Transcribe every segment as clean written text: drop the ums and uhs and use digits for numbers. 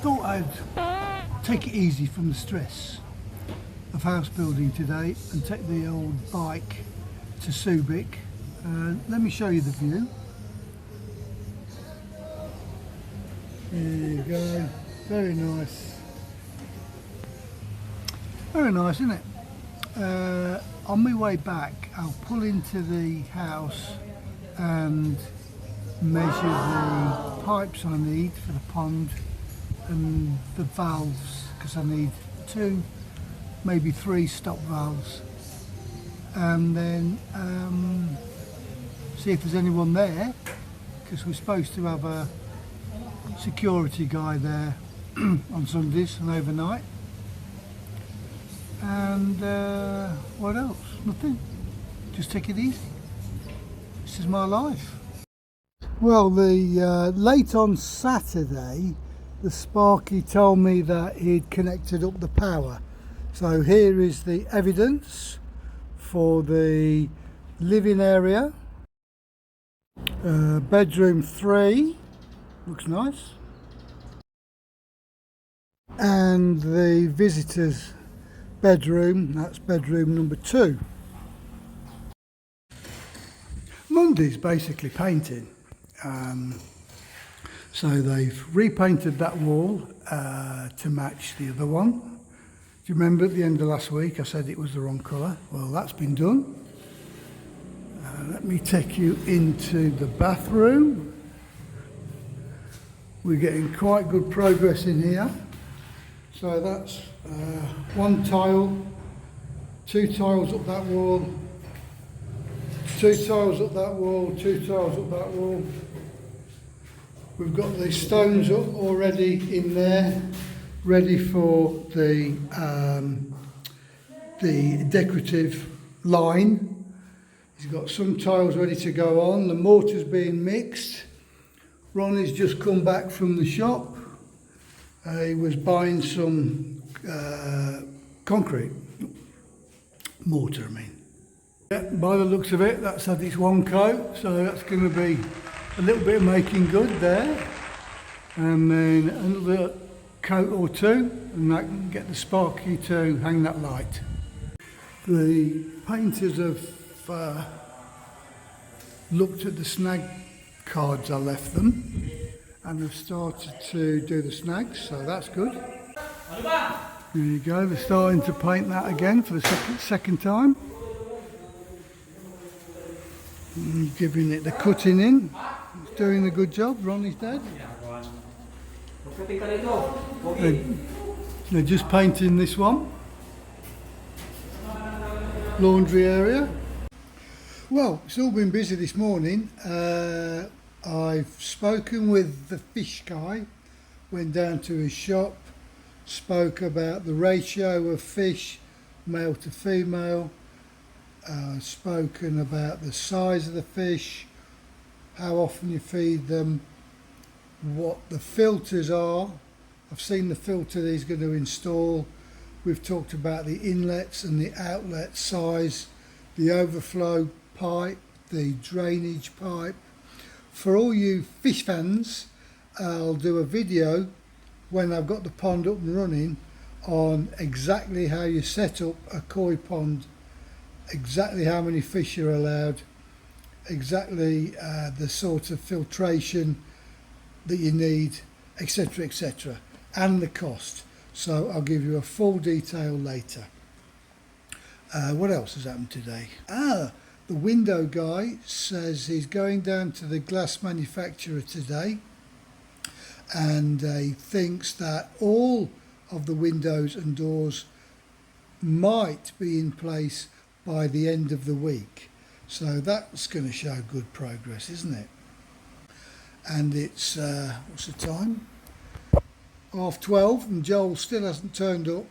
thought I'd take it easy from the stress of house building today and take the old bike to Subic. Let me show you the view. There you go, very nice. Very nice, isn't it? On my way back, I'll pull into the house and measure the pipes I need for the pond and the valves, because I need 2, maybe 3 stop valves, and then see if there's anyone there, because we're supposed to have a security guy there on Sundays and overnight. And what else? Nothing. Just take it easy. This is my life. Well, late on Saturday, the Sparky told me that he'd connected up the power. So here is the evidence for the living area. Bedroom 3, looks nice. And the visitors' bedroom, that's bedroom number 2. Monday's basically painting. So they've repainted that wall to match the other one. Do you remember at the end of last week I said it was the wrong colour? Well, that's been done. Let me take you into the bathroom. We're getting quite good progress in here. So that's 1 tile, 2 tiles up that wall, 2 tiles up that wall, 2 tiles up that wall. We've got the stones up already in there, ready for the decorative line. He's got some tiles ready to go on. The mortar's being mixed. Ronnie's just come back from the shop. He was buying some concrete mortar, I mean. Yeah, by the looks of it, that's had its 1 coat, so that's going to be a little bit of making good there. And then another coat or 2, and that can get the Sparky to hang that light. The painters have looked at the snag cards I left them, and have started to do the snags, so that's good. There you go, they're starting to paint that again for the second time. And giving it the cutting in. It's doing a good job. Ronnie's dad. They're just painting this one. Laundry area. Well, it's all been busy this morning. I've spoken with the fish guy, went down to his shop, spoke about the ratio of fish, male to female, spoken about the size of the fish, how often you feed them, what the filters are. I've seen the filter that he's going to install. We've talked about the inlets and the outlet size, the overflow pipe, the drainage pipe. For all you fish fans, I'll do a video when I've got the pond up and running on exactly how you set up a koi pond, exactly how many fish are allowed, exactly the sort of filtration that you need, etc, etc, and the cost. So I'll give you a full detail later. What else has happened today? The window guy says he's going down to the glass manufacturer today, and he thinks that all of the windows and doors might be in place by the end of the week. So that's going to show good progress, isn't it? And it's, what's the time? 12:30, and Joel still hasn't turned up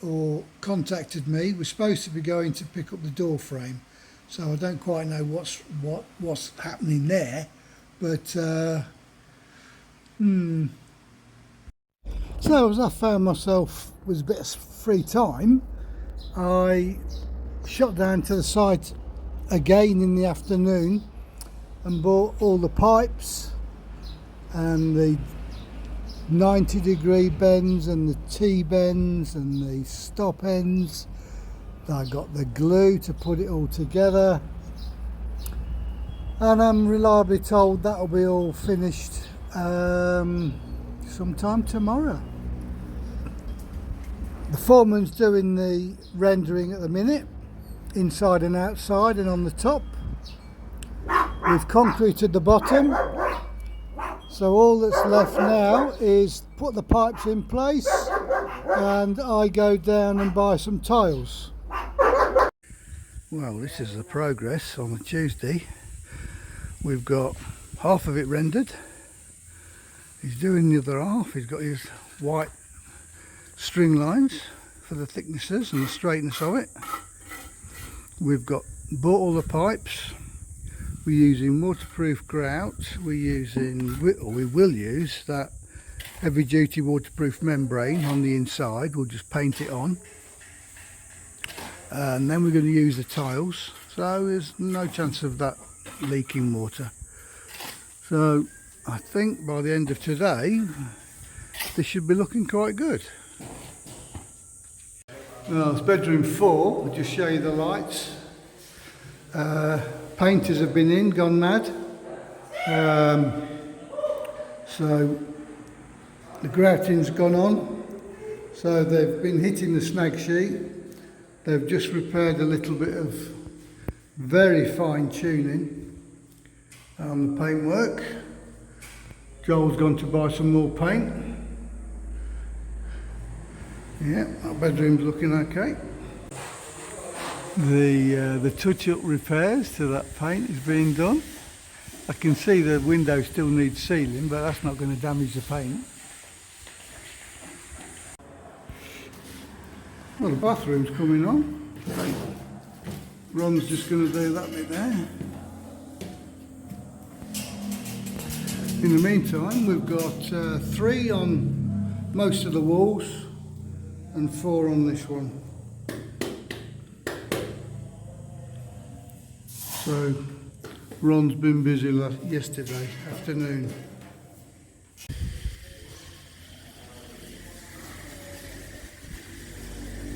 or contacted me. We're supposed to be going to pick up the door frame, so I don't quite know what's happening there, but so as I found myself with a bit of free time, I shot down to the site again in the afternoon and bought all the pipes and the 90-degree bends and the T-bends and the stop ends. I got the glue to put it all together, and I'm reliably told that'll be all finished sometime tomorrow. The foreman's doing the rendering at the minute, inside and outside and on the top. We've concreted the bottom, so all that's left now is put the pipes in place and I go down and buy some tiles. Well, this is the progress on a Tuesday. We've got half of it rendered. He's doing the other half. He's got his white string lines for the thicknesses and the straightness of it. We've bought all the pipes. We're using waterproof grout. We will use that heavy duty waterproof membrane on the inside. We'll just paint it on. And then we're going to use the tiles. So there's no chance of that leaking water. So I think by the end of today, this should be looking quite good. Well, it's bedroom 4. I'll just show you the lights. Painters have been in, gone mad. So the grouting's gone on. So they've been hitting the snag sheet. They've just repaired a little bit of very fine tuning on the paintwork. Joel's gone to buy some more paint. Yeah, our bedroom's looking okay. The touch-up repairs to that paint is being done. I can see the window still needs sealing, but that's not going to damage the paint. Well, the bathroom's coming on. Ron's just going to do that bit there. In the meantime, we've got 3 on most of the walls and 4 on this one. So Ron's been busy yesterday afternoon.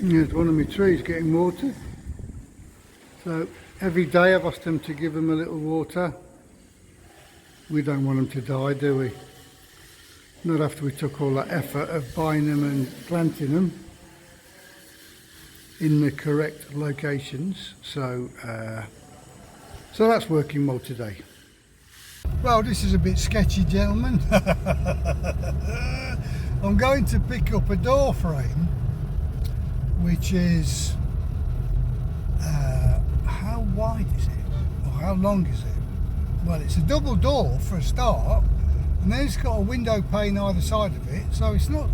Here's one of my trees getting watered. So every day I've asked them to give them a little water. We don't want them to die, do we? Not after we took all that effort of buying them and planting them in the correct locations. So that's working well today. Well, this is a bit sketchy, gentlemen. I'm going to pick up a door frame, which is how wide is it, or how long is it? Well, it's a double door for a start, and then it's got a window pane either side of it, so it's not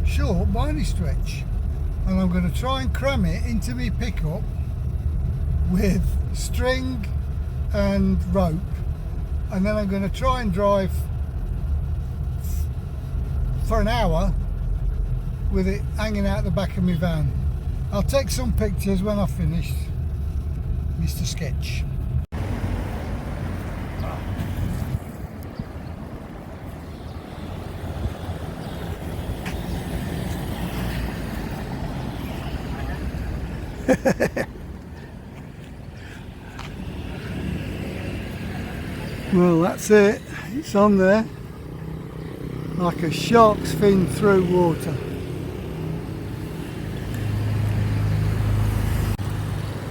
short by any stretch. And I'm going to try and cram it into my pickup with string and rope, and then I'm going to try and drive for an hour with it hanging out the back of my van. I'll take some pictures when I've finished Mr. Sketch. Well, that's it. It's on there like a shark's fin through water.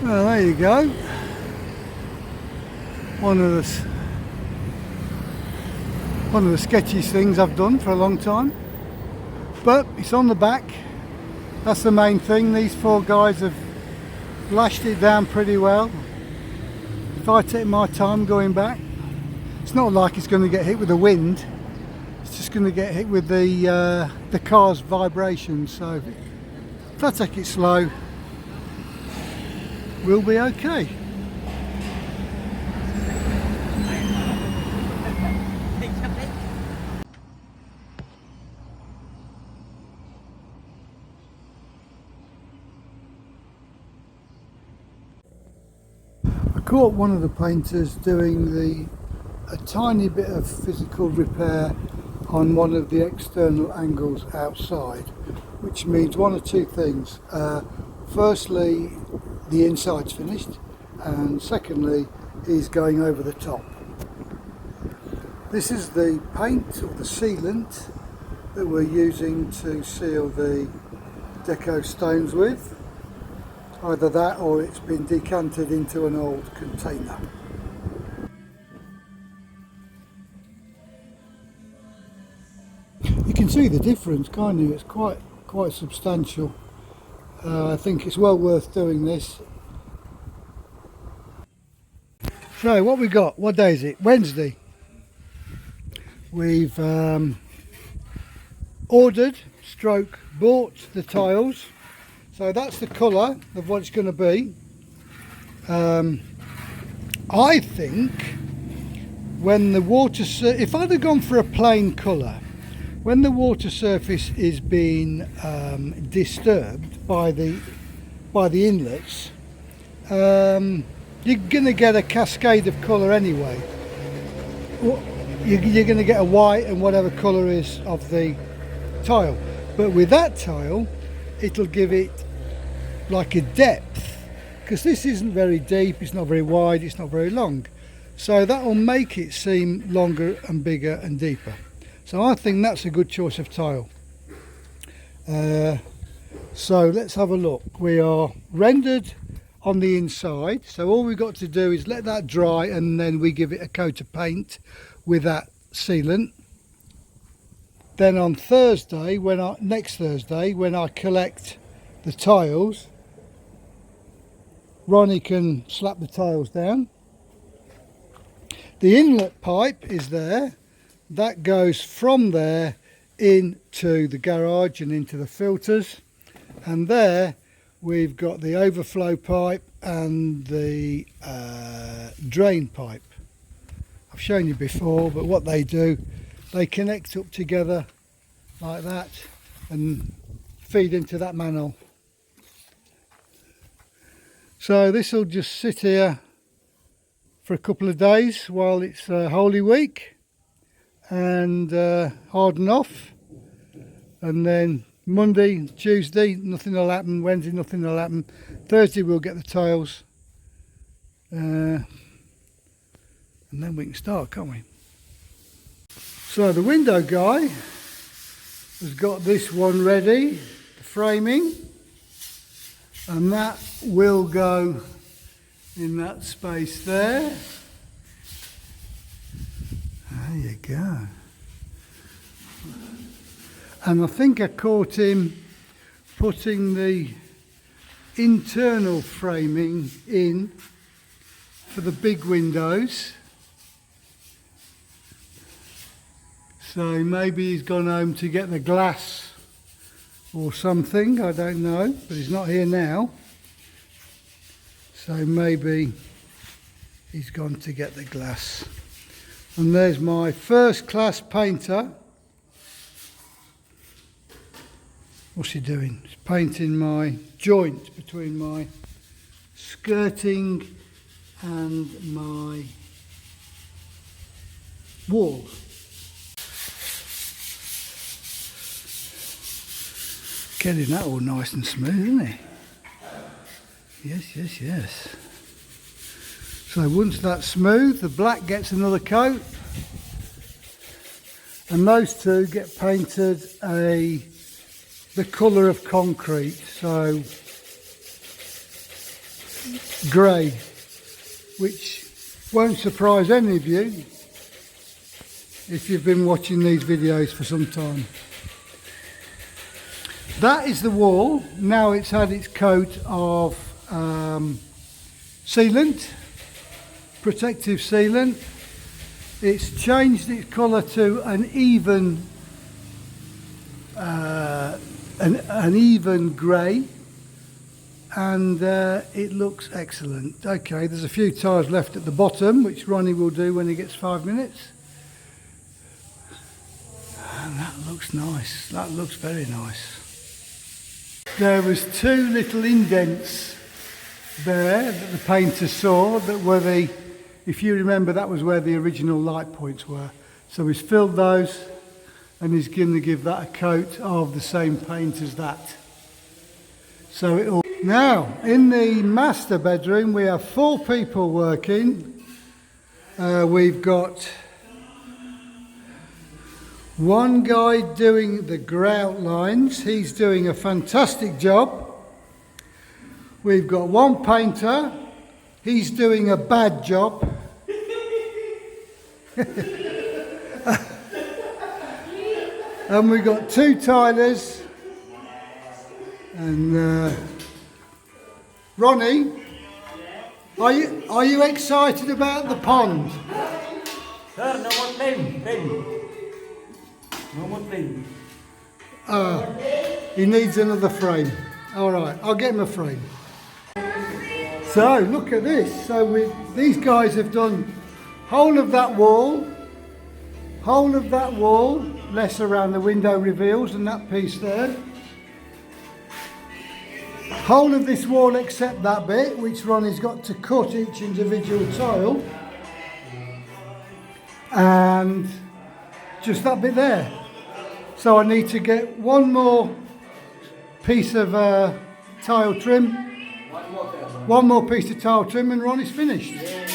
Well, there you go. One of the sketchiest things I've done for a long time. But it's on the back. That's the main thing. These 4 guys have lashed it down pretty well. If I take my time going back, it's not like it's going to get hit with the wind. It's just going to get hit with the car's vibrations. So if I take it slow, we'll be okay. I caught one of the painters doing a tiny bit of physical repair on one of the external angles outside, which means one or two things. Firstly, the inside's finished, and secondly, he's going over the top. This is the paint or the sealant that we're using to seal the deco stones with. Either that or it's been decanted into an old container. You can see the difference, can't you? It's quite substantial. I think it's well worth doing this. So what we got? What day is it? Wednesday. We've ordered stroke bought the tiles, so that's the colour of what it's going to be. I think when the water, if I'd have gone for a plain colour, when the water surface is being disturbed by the inlets, you're going to get a cascade of colour anyway. You're going to get a white and whatever colour is of the tile, but with that tile it'll give it like a depth, because this isn't very deep, it's not very wide, it's not very long, so that will make it seem longer and bigger and deeper. So I think that's a good choice of tile. So let's have a look. We are rendered on the inside, so all we've got to do is let that dry and then we give it a coat of paint with that sealant. Then on Thursday, next Thursday, when I collect the tiles, Ronnie can slap the tiles down. The inlet pipe is there. That goes from there into the garage and into the filters, and there we've got the overflow pipe and the drain pipe. I've shown you before, but what they do, they connect up together like that and feed into that manhole. So this will just sit here for a couple of days while it's Holy Week, and harden off, and then Monday, Tuesday nothing will happen, Wednesday nothing will happen, Thursday we'll get the tiles, and then we can start, can't we? So the window guy has got this one ready, the framing, and that will go in that space there. There you go. And I think I caught him putting the internal framing in for the big windows. So maybe he's gone home to get the glass or something, I don't know, but he's not here now. So maybe he's gone to get the glass. And there's my first class painter. What's he doing? He's painting my joint between my skirting and my wall. Getting that all nice and smooth, isn't it? Yes, yes, yes. So once that's smooth, the black gets another coat, and those two get painted the colour of concrete, so grey, which won't surprise any of you if you've been watching these videos for some time. That is the wall. Now it's had its coat of sealant, protective sealant. It's changed its colour to an even grey, and it looks excellent. Okay, there's a few tiles left at the bottom, which Ronnie will do when he gets 5 minutes. And that looks nice. That looks very nice. There was 2 little indents there that the painter saw that were if you remember, that was where the original light points were. So he's filled those and he's going to give that a coat of the same paint as that. So it'll... Now, in the master bedroom, we have 4 people working. We've got one guy doing the grout lines. He's doing a fantastic job. We've got one painter. He's doing a bad job. And we've got 2 tilers. And Ronnie, are you excited about the pond? Sir, no more playing. No more playing. He needs another frame. All right, I'll get him a frame. So look at this. So these guys have done whole of that wall, less around the window reveals and that piece there. Whole of this wall except that bit, which Ronnie's got to cut each individual tile. And just that bit there. So I need to get one more piece of tile trim. One more piece of tile trim and Ronnie's finished. Yeah.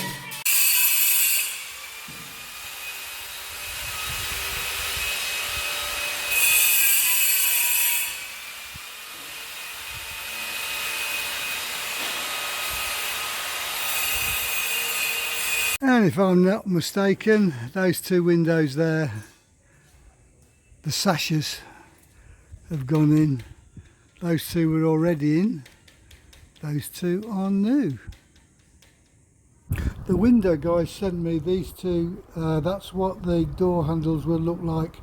And if I'm not mistaken, those 2 windows there, the sashes have gone in. Those 2 were already in. Those 2 are new. The window guys sent me these 2. That's what the door handles will look like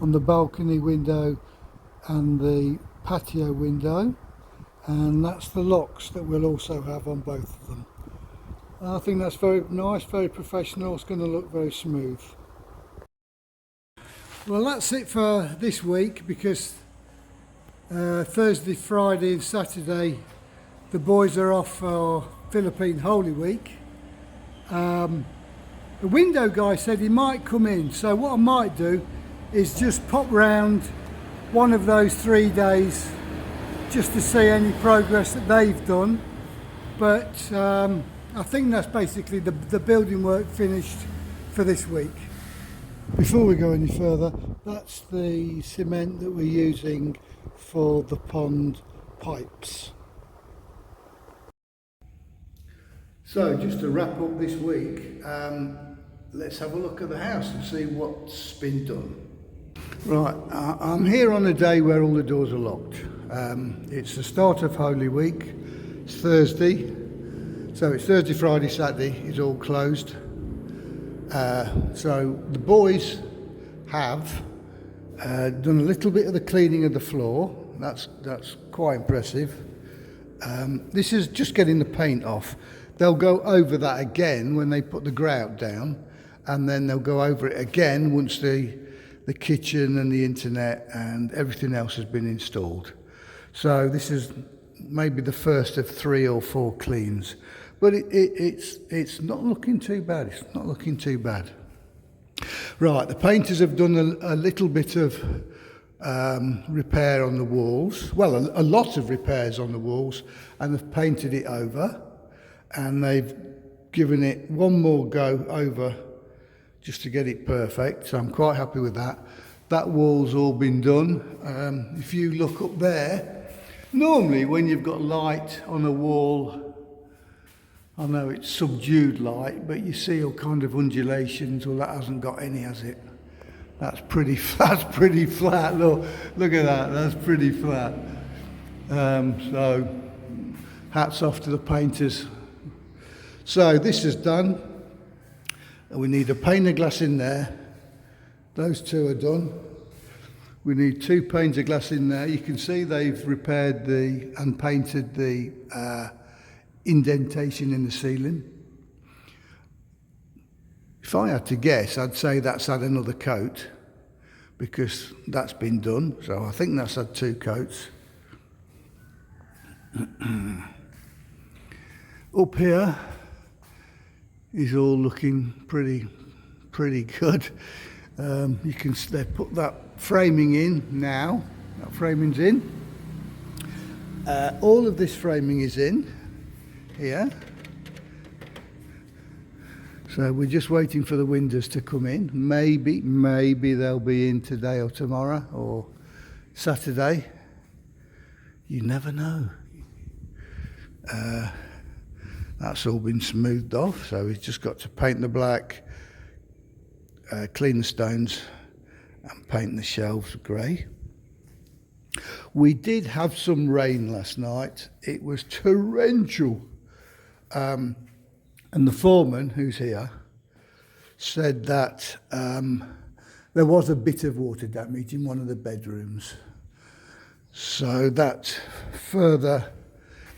on the balcony window and the patio window. And that's the locks that we'll also have on both of them. I think that's very nice, very professional. It's going to look very smooth. Well, that's it for this week, because Thursday, Friday and Saturday the boys are off for Philippine Holy Week. The window guy said he might come in, so what I might do is just pop round one of those 3 days just to see any progress that they've done. But I think that's basically the building work finished for this week. Before we go any further, that's the cement that we're using for the pond pipes. So just to wrap up this week, let's have a look at the house and see what's been done. Right, I'm here on a day where all the doors are locked. It's the start of Holy Week. It's Thursday. So it's Thursday, Friday, Saturday, it's all closed. So the boys have done a little bit of the cleaning of the floor. That's quite impressive. This is just getting the paint off. They'll go over that again when they put the grout down, and then they'll go over it again once the kitchen and the internet and everything else has been installed. So this is maybe the first of 3 or 4 cleans. But it's not looking too bad. It's not looking too bad. Right, the painters have done a little bit of repair on the walls. Well, a lot of repairs on the walls, and they've painted it over. And they've given it one more go over just to get it perfect. So I'm quite happy with that. That wall's all been done. If you look up there, normally when you've got light on a wall, I know it's subdued light, but you see all kind of undulations. Well, that hasn't got any, has it? That's pretty flat. Look at that. That's pretty flat. So hats off to the painters. So this is done. We need a pane of glass in there. Those 2 are done. We need 2 panes of glass in there. You can see they've repaired and painted the indentation in the ceiling. If I had to guess, I'd say that's had another coat, because that's been done. So I think that's had 2 coats. Up here is all looking pretty good. You can they put that framing in now. That framing's in. All of this framing is in here. So we're just waiting for the windows to come in. Maybe they'll be in today or tomorrow or Saturday. You never know. That's all been smoothed off, so we've just got to paint the black, clean the stones and paint the shelves grey. We did have some rain last night. It was torrential. And the foreman, who's here, said that there was a bit of water damage in one of the bedrooms. So that further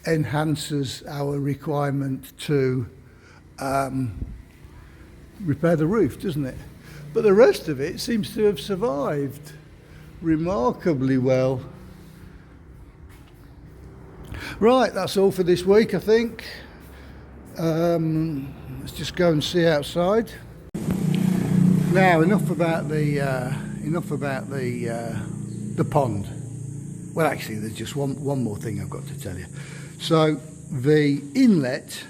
enhances our requirement to repair the roof, doesn't it? But the rest of it seems to have survived remarkably well. Right, that's all for this week, I think. Let's just go and see outside. Now, enough about the pond. Well, actually, there's just one more thing I've got to tell you. So the inlet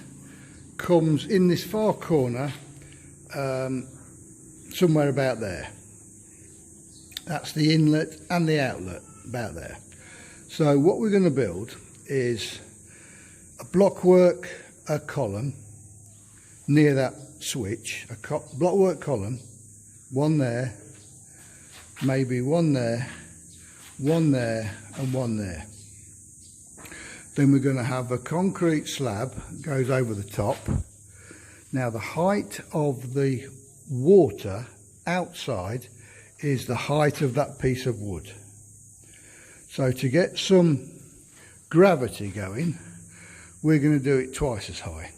comes in this far corner, somewhere about there. That's the inlet and the outlet, about there. So what we're going to build is a blockwork column near that switch, a blockwork column, one there, maybe one there, one there and one there. Then we're going to have a concrete slab goes over the top. Now the height of the water outside is the height of that piece of wood. So to get some gravity going, we're going to do it twice as high.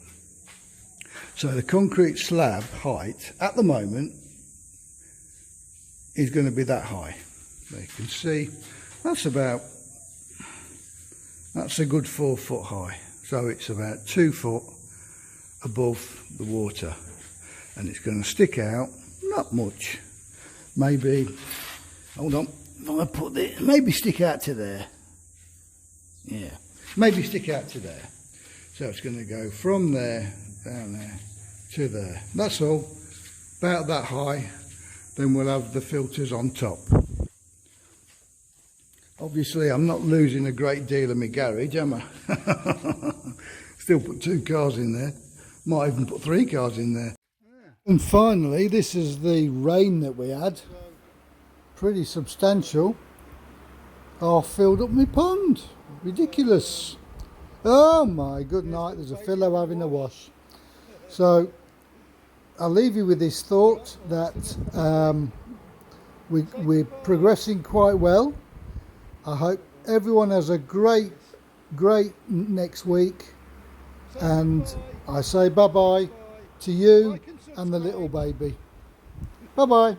So the concrete slab height at the moment is going to be that high. So you can see that's a good 4 foot high. So it's about 2 foot above the water, and it's going to stick out, not much, maybe, hold on, I'm going to put this, maybe stick out to there. Yeah, maybe stick out to there. So it's going to go from there, down there, to there. That's all, about that high. Then we'll have the filters on top. Obviously, I'm not losing a great deal of my garage, am I? Still put 2 cars in there. Might even put 3 cars in there. And finally, this is the rain that we had. Pretty substantial. Half filled up my pond. Ridiculous. Oh my good night, there's a fellow having a wash. So I'll leave you with this thought that we're progressing quite well. I hope everyone has a great next week, and I say bye bye to you and the little baby. Bye bye.